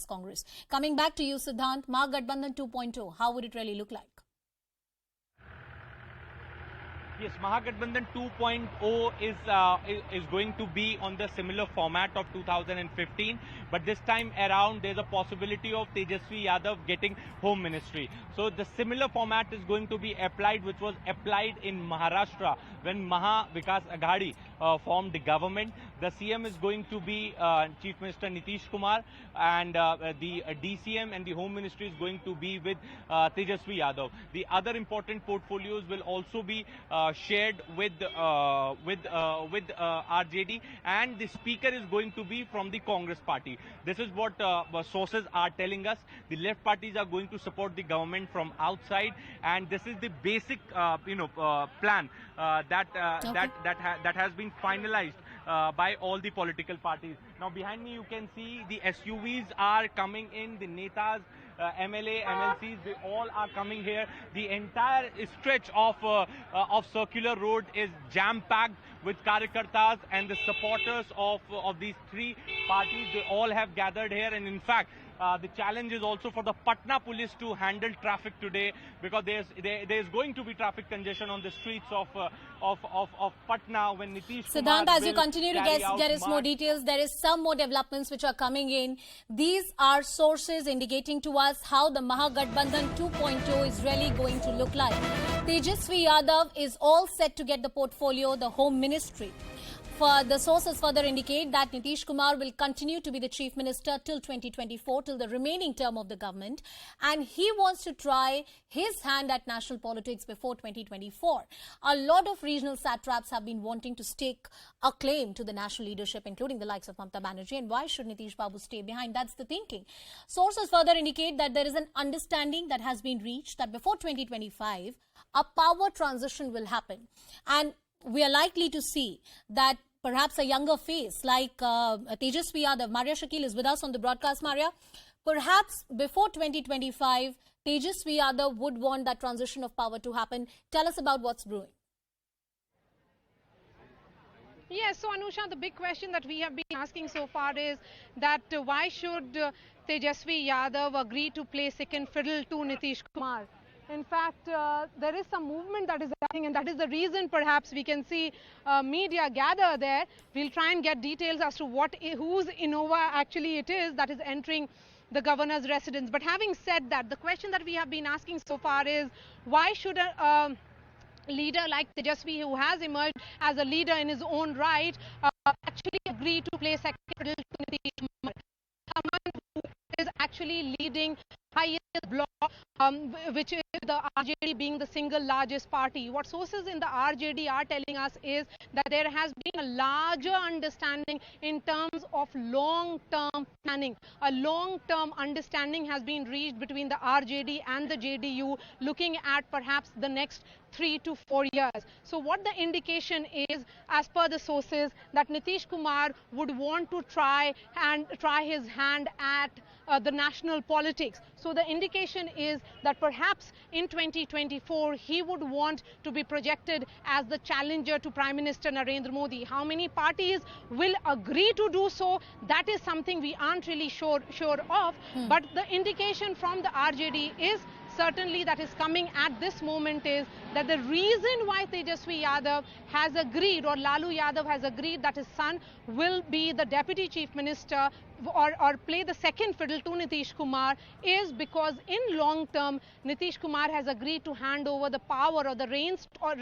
Congress. Coming back to you, Siddhant, Mahagathbandhan 2.0, how would it really look like? Yes, Mahagathbandhan 2.0 is going to be on the similar format of 2015, but this time around there's a possibility of Tejashwi Yadav getting Home Ministry. So the similar format is going to be applied, which was applied in Maharashtra when Maha Vikas Aghadi formed the government. The CM is going to be Chief Minister Nitish Kumar, and the DCM and the Home Ministry is going to be with Tejashwi Yadav. The other important portfolios will also be shared with RJD, and the speaker is going to be from the Congress party. This is what sources are telling us. The left parties are going to support the government from outside, and this is the basic plan that has been finalized by all the political parties. Now behind me you can see the SUVs are coming in, the Netas, MLA, MLCs, they all are coming here. The entire stretch of circular road is jam-packed with Karyakartas and the supporters of these three parties. They all have gathered here, and in fact the challenge is also for the Patna police to handle traffic today, because there's going to be traffic congestion on the streets of Patna when Nitish Kumar Siddhant, as you continue to get us more details, there is some more developments which are coming in. These are sources indicating to us how the Mahagathbandhan 2.0 is really going to look like. Tejashwi Yadav is all set to get the portfolio, the Home Ministry. The sources further indicate that Nitish Kumar will continue to be the Chief Minister till 2024, till the remaining term of the government, and he wants to try his hand at national politics before 2024. A lot of regional satraps have been wanting to stake a claim to the national leadership, including the likes of Mamata Banerjee, and why should Nitish Babu stay behind? That's the thinking. Sources further indicate that there is an understanding that has been reached that before 2025, a power transition will happen, and we are likely to see that perhaps a younger face like Tejashwi Yadav. Maria Shakil is with us on the broadcast. Maria, perhaps before 2025, Tejashwi Yadav would want that transition of power to happen. Tell us about what's brewing. Yes, so Anusha, the big question that we have been asking so far is that why should Tejashwi Yadav agree to play second fiddle to Nitish Kumar? In fact, there is some movement that is happening, and that is the reason perhaps we can see media gather there. We'll try and get details as to whose Innova actually it is that is entering the governor's residence. But having said that, the question that we have been asking so far is why should a leader like Tejashwi, who has emerged as a leader in his own right, actually agree to play second fiddle to Nitish Kumar? Someone who is actually leading highest bloc, which is the RJD being the single largest party. What sources in the RJD are telling us is that there has been a larger understanding in terms of long-term planning. A long-term understanding has been reached between the RJD and the JDU, looking at perhaps the next 3 to 4 years. So what the indication is, as per the sources, that Nitish Kumar would want to try his hand at the national politics. So the indication is that perhaps in 2024 he would want to be projected as the challenger to Prime Minister Narendra Modi. How many parties will agree to do so? That is something we aren't really sure of. But the indication from the RJD is certainly that is coming at this moment is that the reason why Tejashwi Yadav has agreed, or Lalu Yadav has agreed, that his son will be the Deputy Chief Minister or play the second fiddle to Nitish Kumar is because in long term Nitish Kumar has agreed to hand over the power or the reins of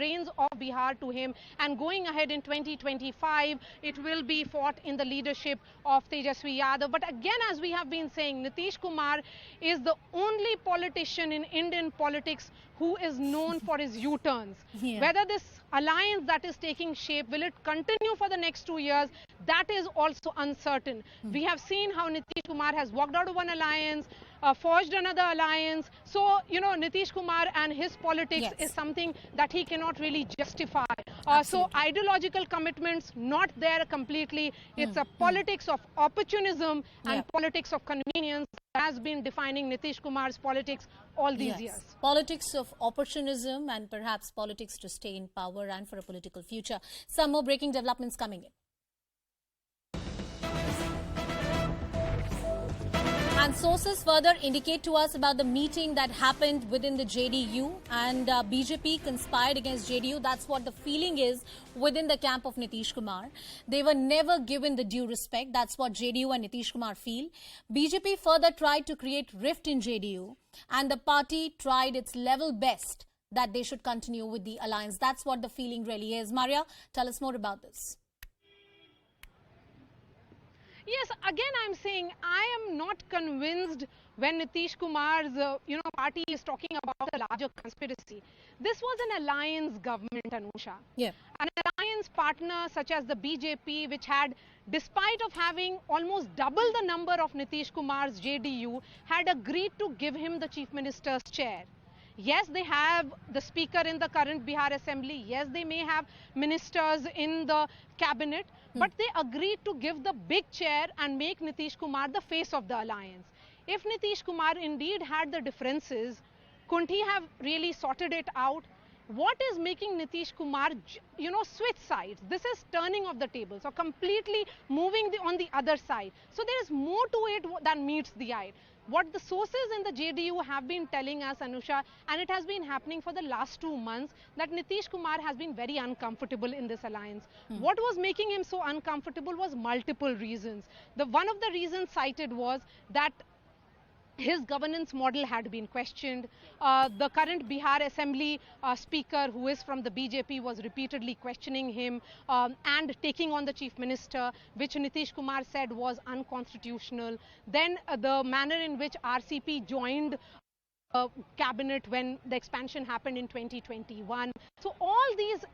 Bihar to him, and going ahead in 2025 it will be fought in the leadership of Tejashwi Yadav. But again, as we have been saying, Nitish Kumar is the only politician in Indian politics who is known for his U-turns. Whether this alliance that is taking shape, will it continue for the next 2 years? That is also uncertain. We have seen how Nitish Kumar has walked out of one alliance, forged another alliance. So, Nitish Kumar and his politics is something that he cannot really justify. So ideological commitments not there completely. It's a politics of opportunism and politics of convenience that has been defining Nitish Kumar's politics all these years. Politics of opportunism and perhaps politics to stay in power and for a political future. Some more breaking developments coming in. And And sources further indicate to us about the meeting that happened within the JDU, and BJP conspired against JDU. That's what the feeling is within the camp of Nitish Kumar. They were never given the due respect. That's what JDU and Nitish Kumar feel. BJP further tried to create rift in JDU, and the party tried its level best that they should continue with the alliance. That's what the feeling really is. Maria, tell us more about this. Yes, again I'm saying I am not convinced when Nitish Kumar's party is talking about a larger conspiracy. This was an alliance government, Anusha. Yeah. An alliance partner such as the BJP, which had, despite of having almost double the number of Nitish Kumar's JDU, had agreed to give him the Chief Minister's chair. Yes, they have the speaker in the current Bihar assembly. Yes, they may have ministers in the cabinet, but they agreed to give the big chair and make Nitish Kumar the face of the alliance. If Nitish Kumar indeed had the differences, couldn't he have really sorted it out? What is making Nitish Kumar, switch sides? This is turning of the tables or completely moving on the other side. So there is more to it than meets the eye. What the sources in the JDU have been telling us, Anusha, and it has been happening for the last 2 months, that Nitish Kumar has been very uncomfortable in this alliance. What was making him so uncomfortable was multiple reasons. One of the reasons cited was that his governance model had been questioned. The current Bihar Assembly speaker, who is from the BJP, was repeatedly questioning him and taking on the Chief Minister, which Nitish Kumar said was unconstitutional. Then the manner in which RCP joined cabinet when the expansion happened in 2021. So all these,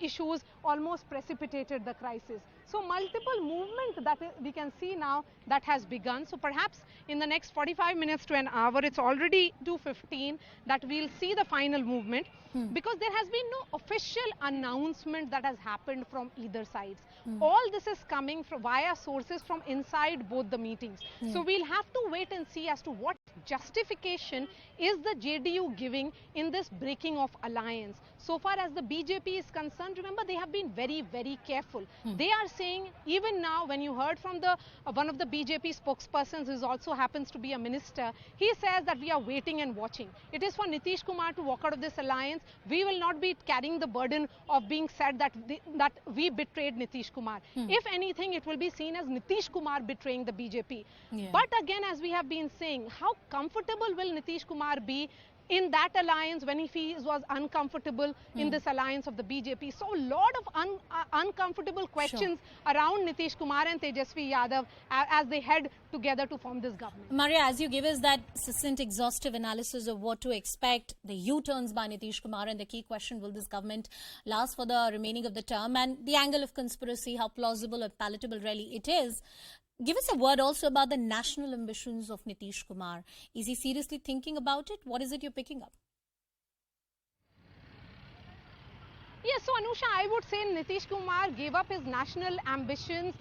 issues almost precipitated the crisis. So multiple movement that we can see now that has begun. So perhaps in the next 45 minutes to an hour, it's already 2:15, that we'll see the final movement, because there has been no official announcement that has happened from either sides. All this is coming from via sources from inside both the meetings. So we'll have to wait and see as to what justification is the JDU giving in this breaking of alliance. So far as the BJP is concerned, remember, they have been very, very careful. They are saying, even now, when you heard from the one of the BJP spokespersons, who also happens to be a minister, he says that we are waiting and watching. It is for Nitish Kumar to walk out of this alliance. We will not be carrying the burden of being said that we betrayed Nitish Kumar. If anything, it will be seen as Nitish Kumar betraying the BJP. Yeah. But again, as we have been saying, how comfortable will Nitish Kumar be in that alliance when he was uncomfortable in this alliance of the BJP? So a lot of uncomfortable questions around Nitish Kumar and Tejashwi Yadav as they head together to form this government. Maria, as you give us that succinct, exhaustive analysis of what to expect, the U-turns by Nitish Kumar, and the key question, will this government last for the remaining of the term, and the angle of conspiracy, how plausible or palatable really it is. Give us a word also about the national ambitions of Nitish Kumar. Is he seriously thinking about it? What is it you're picking up? Yes, so Anusha, I would say Nitish Kumar gave up his national ambitions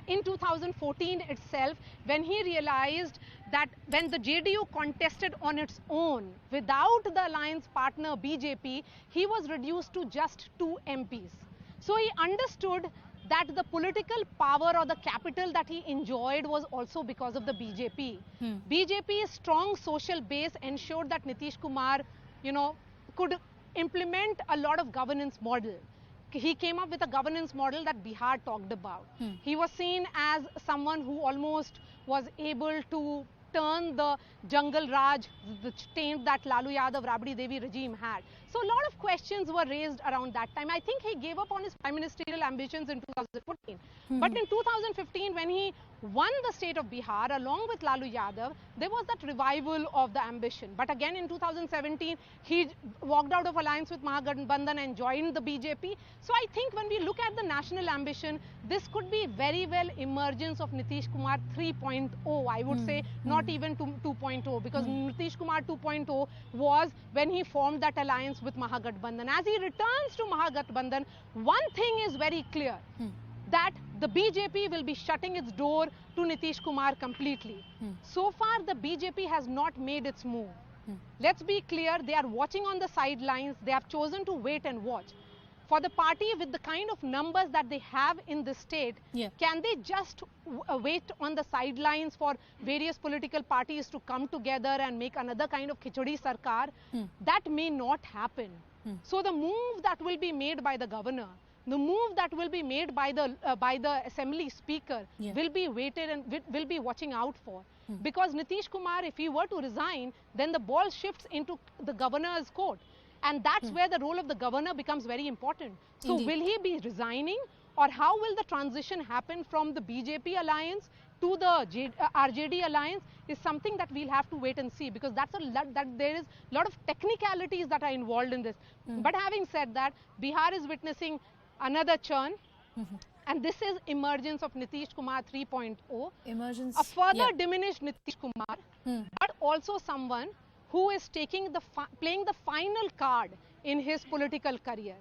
in 2014 itself, when he realized that when the JDU contested on its own without the alliance partner BJP, he was reduced to just 2 MPs. So he understood that the political power or the capital that he enjoyed was also because of the BJP. BJP's strong social base ensured that Nitish Kumar, could implement a lot of governance model. He came up with a governance model that Bihar talked about. He was seen as someone who almost was able to turn the Jungle Raj, the taint that Lalu Yadav, Rabdi Devi regime had. So a lot of questions were raised around that time. I think he gave up on his prime ministerial ambitions in 2014. But in 2015, when he won the state of Bihar along with Lalu Yadav, there was that revival of the ambition. But again in 2017, he walked out of alliance with Mahagathbandhan and joined the BJP. So I think when we look at the national ambition, this could be very well emergence of Nitish Kumar 3.0, I would say, not even 2.0, because Nitish Kumar 2.0 was when he formed that alliance with Mahagathbandhan. As he returns to Mahagathbandhan, one thing is very clear, that the BJP will be shutting its door to Nitish Kumar completely. So far, the BJP has not made its move. Let's be clear, they are watching on the sidelines. They have chosen to wait and watch. for the party with the kind of numbers that they have in the state, can they just wait on the sidelines for various political parties to come together and make another kind of khichdi sarkar? That may not happen. So the move that will be made by the governor, the move that will be made by the assembly speaker will be waited and will be watching out for. Because Nitish Kumar, if he were to resign, then the ball shifts into the governor's court. And that's where the role of the governor becomes very important. So will he be resigning, or how will the transition happen from the BJP alliance to the RJD alliance is something that we'll have to wait and see, because that there is a lot of technicalities that are involved in this. But having said that, Bihar is witnessing another churn. And this is emergence of Nitish Kumar 3.0. Emergence. A further diminished Nitish Kumar, but also someone who is taking playing the final card in his political career.